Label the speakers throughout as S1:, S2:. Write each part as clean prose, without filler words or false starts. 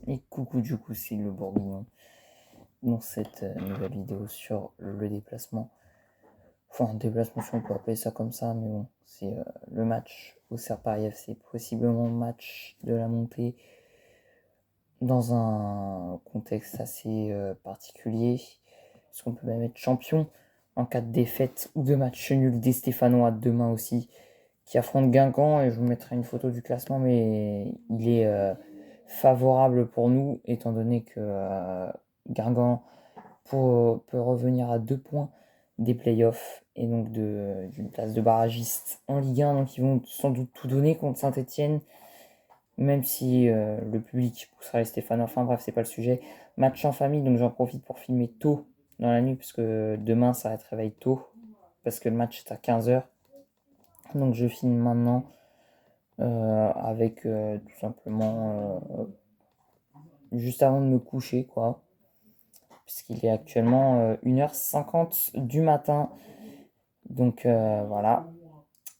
S1: Et coucou, du coup, c'est le Bourguignon dans cette nouvelle vidéo sur le déplacement. Enfin, déplacement, si on peut appeler ça comme ça, mais bon, c'est le match au Serre Paris FC, possiblement le match de la montée dans un contexte assez particulier, parce qu'on peut même être champion en cas de défaite ou de match nul des Stéphanois demain aussi, qui affrontent Guingamp, et je vous mettrai une photo du classement, mais il est favorable pour nous, étant donné que Guingamp peut revenir à 2 points des playoffs et donc d'une place de barragiste en Ligue 1, donc ils vont sans doute tout donner contre Saint-Etienne, même si le public poussera les Stéphanois. Enfin bref, c'est pas le sujet. Match en famille, donc j'en profite pour filmer tôt dans la nuit, puisque demain ça va être réveil tôt, parce que le match est à 15h. Donc je filme maintenant avec tout simplement juste avant de me coucher, quoi, puisqu'il est actuellement 1h50 du matin. Donc voilà.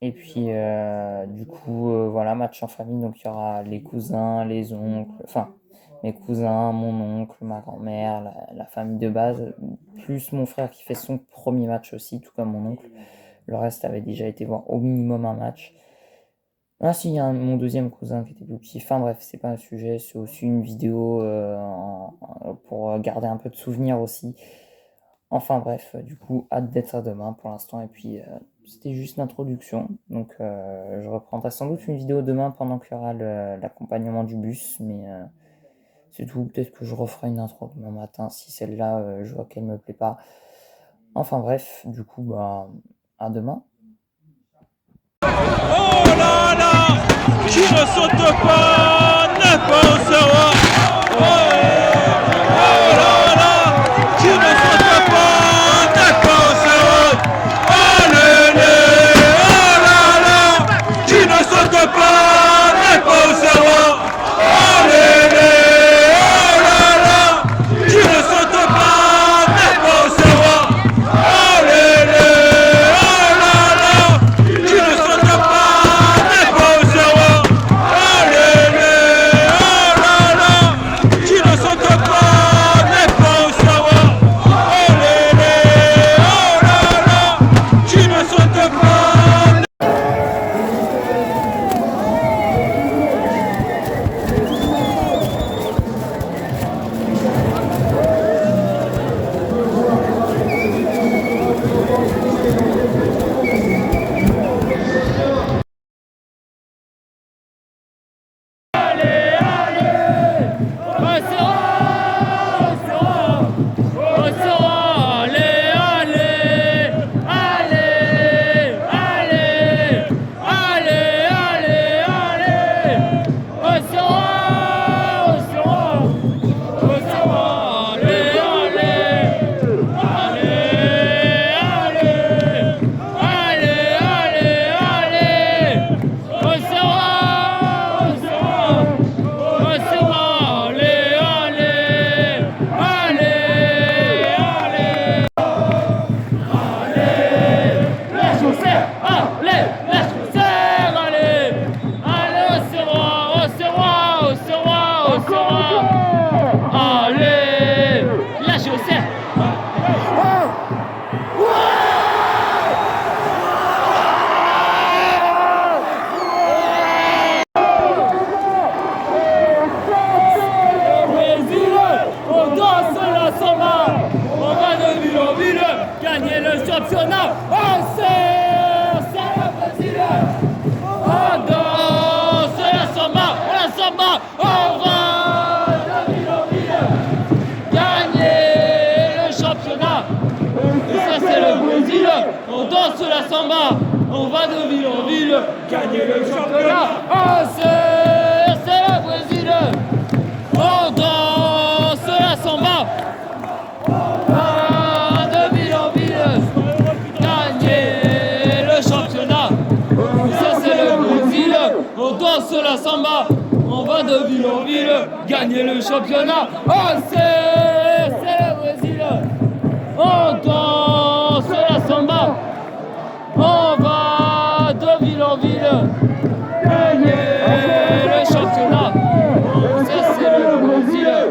S1: Et puis du coup voilà, match en famille, donc il y aura les cousins, les oncles, enfin mes cousins, mon oncle, ma grand-mère, la famille de base, plus mon frère qui fait son premier match aussi, tout comme mon oncle. Le reste avait déjà été voir au minimum un match. Ah si, il y a mon deuxième cousin qui était plus petit. Enfin bref, c'est pas un sujet, c'est aussi une vidéo pour garder un peu de souvenirs aussi. Enfin bref, du coup, hâte d'être à demain pour l'instant. Et puis, c'était juste l'introduction. Donc, je reprendrai sans doute une vidéo demain pendant qu'il y aura l'accompagnement du bus. Mais c'est tout. Peut-être que je referai une intro demain matin si celle-là, je vois qu'elle me plaît pas. Enfin bref, du coup, bah, à demain.
S2: Oh là là, qui ne saute pas, n'est pas au cerveau. Oh là là, qui ne saute pas, n'est pas au cerveau. Allez, oh là là, qui ne saute pas, n'est pas au cerveau. Allez, oh là là, qui ne saute pas, n'est pas au cerveau. Allez, oh là là, qui ne saute pas, n'est pas au cerveau. Allez, oh là là, qui ne saute pas, n'est pas au cerveau. Allez, oh là là, qui ne saute pas. Gagner le championnat, c'est le Brésil. On danse la samba, on va de ville en ville. Gagner le championnat, et ça c'est le Brésil. On danse la samba, on va de ville en ville. Gagner le championnat, c'est le Brésil. On danse la samba. On danse la samba, on va de ville en ville, gagner le championnat. Oh, c'est le Brésil. On danse la samba, on va de ville en ville, gagner le championnat. Ça, c'est le Brésil.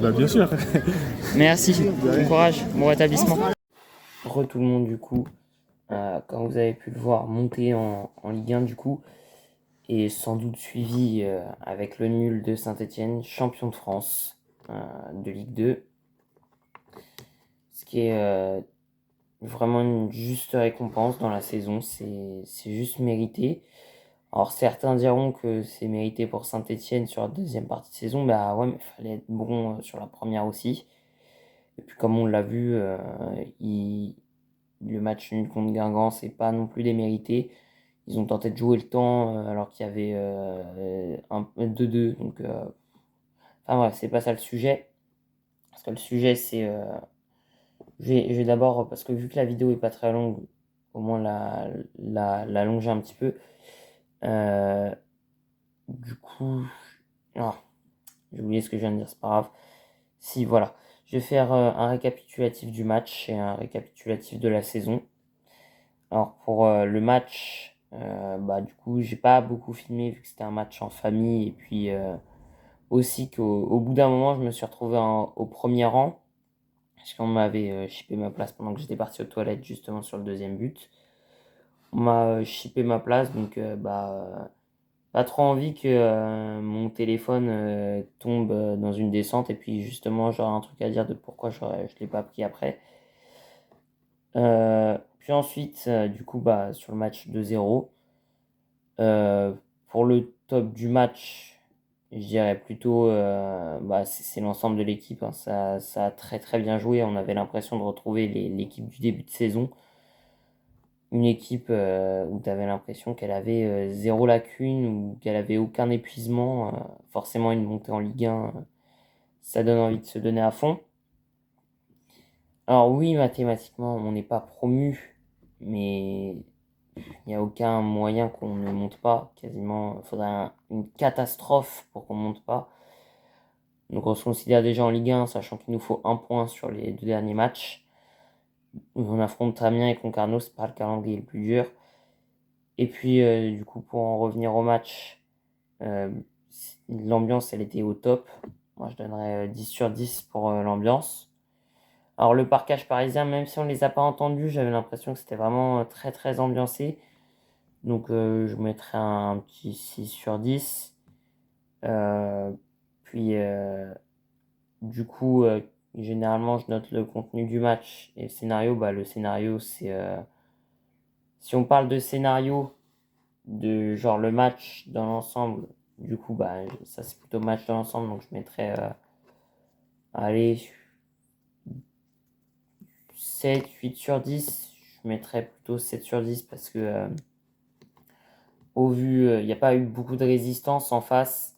S3: Bah, bien sûr.
S1: Merci, bon courage, bon rétablissement. Re tout le monde du coup, quand vous avez pu le voir monter en Ligue 1 du coup, et sans doute suivi avec le nul de Saint-Etienne, champion de France de Ligue 2. Ce qui est vraiment une juste récompense dans la saison, c'est juste mérité. Alors certains diront que c'est mérité pour Saint-Etienne sur la deuxième partie de saison, bah ouais mais il fallait être bon sur la première aussi. Et puis comme on l'a vu, le match nul contre Guingamp, c'est pas non plus démérité. Ils ont tenté de jouer le temps alors qu'il y avait un 2-2. Donc, enfin bref, c'est pas ça le sujet. Parce que le sujet, c'est. Je vais d'abord, parce que vu que la vidéo est pas très longue, au moins la longer un petit peu. Du coup. Ah, j'ai oublié ce que je viens de dire, c'est pas grave. Si, voilà. Je vais faire un récapitulatif du match et un récapitulatif de la saison. Alors, pour le match, bah, du coup, j'ai pas beaucoup filmé vu que c'était un match en famille. Et puis aussi qu'au bout d'un moment, je me suis retrouvé au premier rang. Parce qu'on m'avait chippé ma place pendant que j'étais parti aux toilettes, justement sur le deuxième but. On m'a chippé ma place, donc bah, pas trop envie que mon téléphone tombe dans une descente. Et puis justement, j'aurais un truc à dire de pourquoi je l'ai pas pris après. Puis ensuite, du coup, bah, sur le match 2-0, pour le top du match, je dirais plutôt, bah, c'est l'ensemble de l'équipe, hein. Ça a très très bien joué. On avait l'impression de retrouver l'équipe du début de saison. Une équipe où tu avais l'impression qu'elle avait zéro lacune ou qu'elle avait aucun épuisement. Forcément, une montée en Ligue 1, ça donne envie de se donner à fond. Alors oui, mathématiquement, on n'est pas promu, mais il n'y a aucun moyen qu'on ne monte pas. Quasiment, il faudrait une catastrophe pour qu'on ne monte pas. Donc on se considère déjà en Ligue 1, sachant qu'il nous faut un point sur les 2 derniers matchs. On affronte Amiens et Concarneau, c'est pas le calendrier le plus dur. Et puis du coup, pour en revenir au match, l'ambiance elle était au top. Moi je donnerais 10 sur 10 pour l'ambiance. Alors le parquage parisien, même si on ne les a pas entendus, j'avais l'impression que c'était vraiment très très ambiancé. Donc je mettrais un petit 6 sur 10. Puis du coup, généralement je note le contenu du match et le scénario. Bah, le scénario c'est... si on parle de scénario, de genre le match dans l'ensemble, du coup bah ça c'est plutôt match dans l'ensemble. Donc je mettrais... allez... 7, 8 sur 10, je mettrais plutôt 7 sur 10 parce que au vu, il n'y a pas eu beaucoup de résistance en face,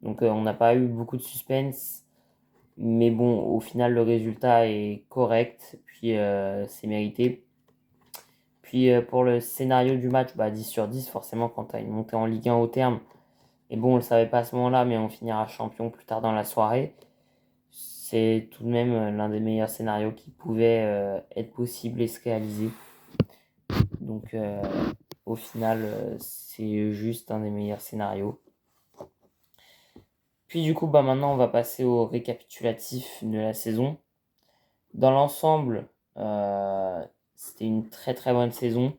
S1: donc on n'a pas eu beaucoup de suspense, mais bon, au final le résultat est correct, puis c'est mérité. Puis pour le scénario du match, bah, 10 sur 10, forcément quand tu as une montée en Ligue 1 au terme, et bon on le savait pas à ce moment-là, mais on finira champion plus tard dans la soirée. C'est tout de même l'un des meilleurs scénarios qui pouvait être possible et se réaliser. Donc au final, c'est juste un des meilleurs scénarios. Puis du coup, bah, maintenant on va passer au récapitulatif de la saison. Dans l'ensemble, c'était une très très bonne saison.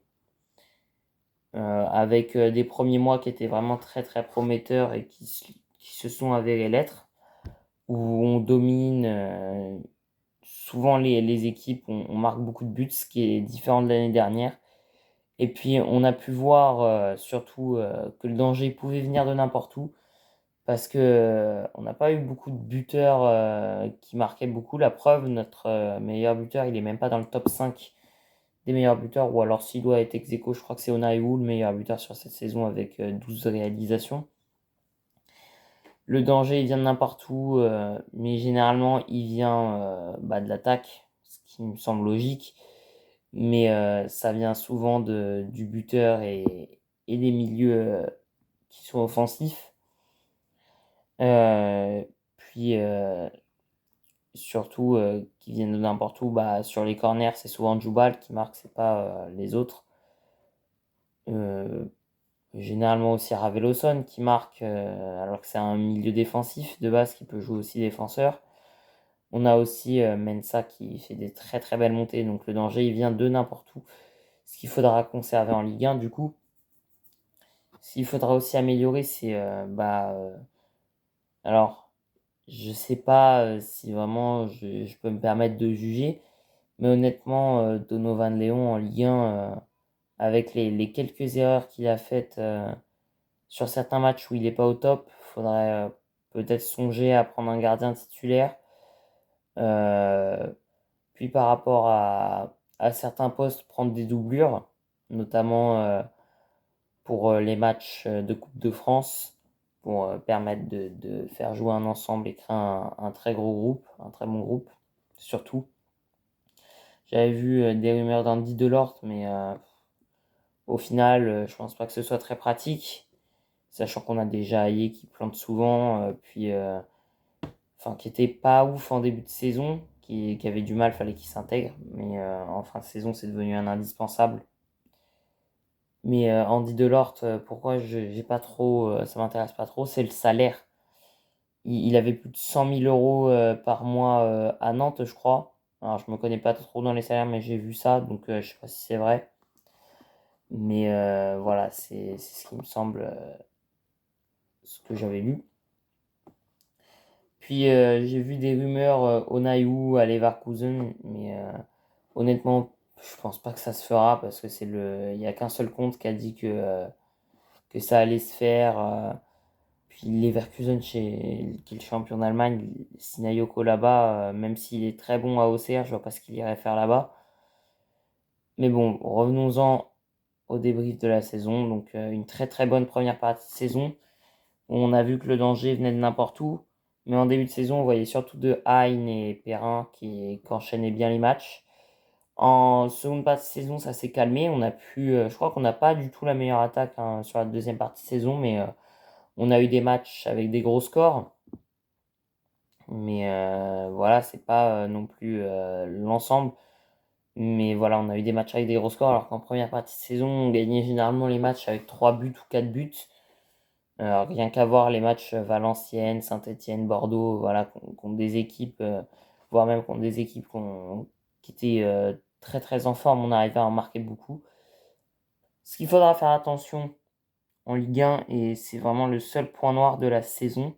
S1: Avec des premiers mois qui étaient vraiment très très prometteurs et qui se sont avérés l'être. Où on domine souvent les équipes, on marque beaucoup de buts, ce qui est différent de l'année dernière. Et puis on a pu voir surtout que le danger pouvait venir de n'importe où. Parce que on n'a pas eu beaucoup de buteurs qui marquaient beaucoup. La preuve, notre meilleur buteur, il est même pas dans le top 5 des meilleurs buteurs. Ou alors s'il doit être ex aequo, je crois que c'est Onaïou, le meilleur buteur sur cette saison avec 12 réalisations. Le danger, il vient de n'importe où, mais généralement, il vient bah, de l'attaque, ce qui me semble logique. Mais ça vient souvent du buteur et des milieux qui sont offensifs. Puis surtout qui viennent de n'importe où. Bah, sur les corners, c'est souvent Djoubal qui marque, c'est pas les autres. Généralement aussi Raveloson qui marque alors que c'est un milieu défensif de base qui peut jouer aussi défenseur. On a aussi Mensah qui fait des très très belles montées, donc le danger il vient de n'importe où. Ce qu'il faudra conserver en Ligue 1 du coup. Ce qu'il faudra aussi améliorer, c'est alors je sais pas si vraiment je peux me permettre de juger, mais honnêtement Donovan Léon en Ligue 1 avec les quelques erreurs qu'il a faites sur certains matchs où il n'est pas au top, faudrait peut-être songer à prendre un gardien titulaire. Puis par rapport à certains postes, prendre des doublures, notamment pour les matchs de Coupe de France, pour permettre de faire jouer un ensemble et créer un très gros groupe, un très bon groupe, surtout. J'avais vu des rumeurs d'Andy Delort, mais au final, je pense pas que ce soit très pratique, sachant qu'on a déjà Aïe qui plante souvent, qui était pas ouf en début de saison, qui avait du mal, fallait qu'il s'intègre, mais en fin de saison, c'est devenu un indispensable. Mais Andy Delort, pourquoi j'ai pas trop, ça m'intéresse pas trop, c'est le salaire. Il avait plus de 100 000 euros par mois à Nantes, je crois. Alors, je me connais pas trop dans les salaires, mais j'ai vu ça, donc je sais pas si c'est vrai. Mais voilà, c'est ce qui me semble, ce que j'avais lu. Puis j'ai vu des rumeurs Onaïou à Leverkusen, mais honnêtement, je pense pas que ça se fera parce que il y a qu'un seul compte qui a dit que ça allait se faire. Puis Leverkusen, qui est le champion d'Allemagne, Sinayoko là-bas, même s'il est très bon à Auxerre, je vois pas ce qu'il irait faire là-bas. Mais bon, revenons-en au débrief de la saison. Donc une très très bonne première partie de saison. On a vu que le danger venait de n'importe où. Mais en début de saison, on voyait surtout de Hein et Perrin qui enchaînaient bien les matchs. En seconde partie de saison, ça s'est calmé. On a pu, je crois qu'on n'a pas du tout la meilleure attaque sur la deuxième partie de saison, mais on a eu des matchs avec des gros scores. Mais voilà, c'est pas non plus l'ensemble. Mais voilà, on a eu des matchs avec des gros scores, alors qu'en première partie de saison, on gagnait généralement les matchs avec 3 buts ou 4 buts. Rien qu'à voir les matchs Valenciennes, Saint-Étienne, Bordeaux, voilà, contre des équipes, voire même contre des équipes qui étaient très très en forme, on arrivait à en marquer beaucoup. Ce qu'il faudra faire attention en Ligue 1, et c'est vraiment le seul point noir de la saison,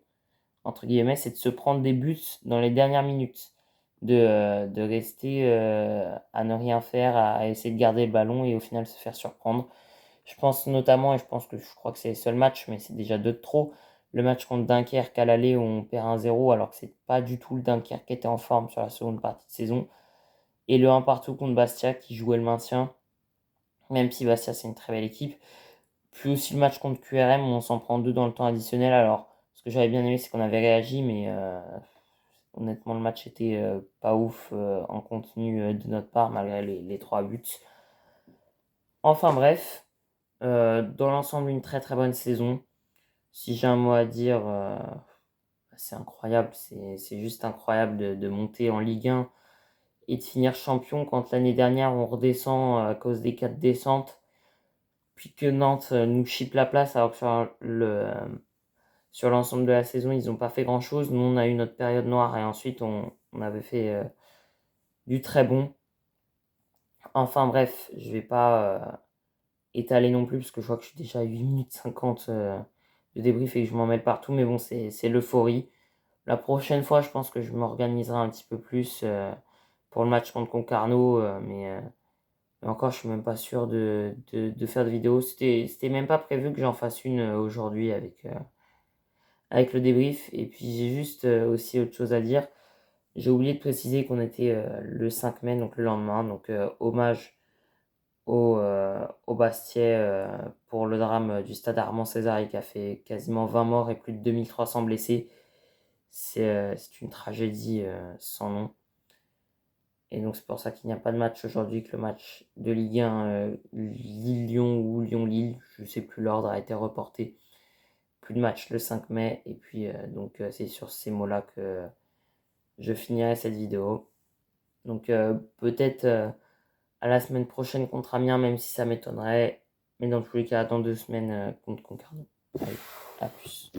S1: entre guillemets, c'est de se prendre des buts dans les dernières minutes, de rester à ne rien faire, à essayer de garder le ballon et au final se faire surprendre. Je pense notamment, et je crois que c'est les seuls matchs, mais c'est déjà 2 de trop, le match contre Dunkerque à l'aller où on perd 1-0 alors que c'est pas du tout le Dunkerque qui était en forme sur la seconde partie de saison. Et le 1 partout contre Bastia qui jouait le maintien, même si Bastia c'est une très belle équipe. Puis aussi le match contre QRM où on s'en prend 2 dans le temps additionnel. Alors, ce que j'avais bien aimé, c'est qu'on avait réagi, mais honnêtement, le match était pas ouf en contenu de notre part, malgré les 3 buts. Enfin bref, dans l'ensemble, une très très bonne saison. Si j'ai un mot à dire, c'est incroyable, c'est juste incroyable de monter en Ligue 1 et de finir champion quand l'année dernière on redescend à cause des 4 descentes, puis que Nantes nous chipe la place alors que sur l'ensemble de la saison ils n'ont pas fait grand chose. Nous on a eu notre période noire et ensuite on avait fait du très bon. Enfin bref, je vais pas étaler non plus parce que je vois que je suis déjà à 8 minutes 50 de débrief et que je m'en mêle partout, mais bon c'est l'euphorie. La prochaine fois je pense que je m'organiserai un petit peu plus pour le match contre Concarneau, mais encore je suis même pas sûr de faire de vidéo. C'était même pas prévu que j'en fasse une aujourd'hui avec le débrief. Et puis j'ai juste aussi autre chose à dire. J'ai oublié de préciser qu'on était le 5 mai, donc le lendemain, donc hommage au Bastiais pour le drame du stade Armand César qui a fait quasiment 20 morts et plus de 2300 blessés. C'est une tragédie sans nom. Et donc c'est pour ça qu'il n'y a pas de match aujourd'hui, que le match de Ligue 1 Lille-Lyon ou Lyon-Lille, je ne sais plus, l'ordre a été reporté. Plus de match le 5 mai. Et puis c'est sur ces mots-là que je finirai cette vidéo. Donc peut-être à la semaine prochaine contre Amiens, même si ça m'étonnerait. Mais dans tous les cas, dans 2 semaines contre Concarneau. Allez, à plus.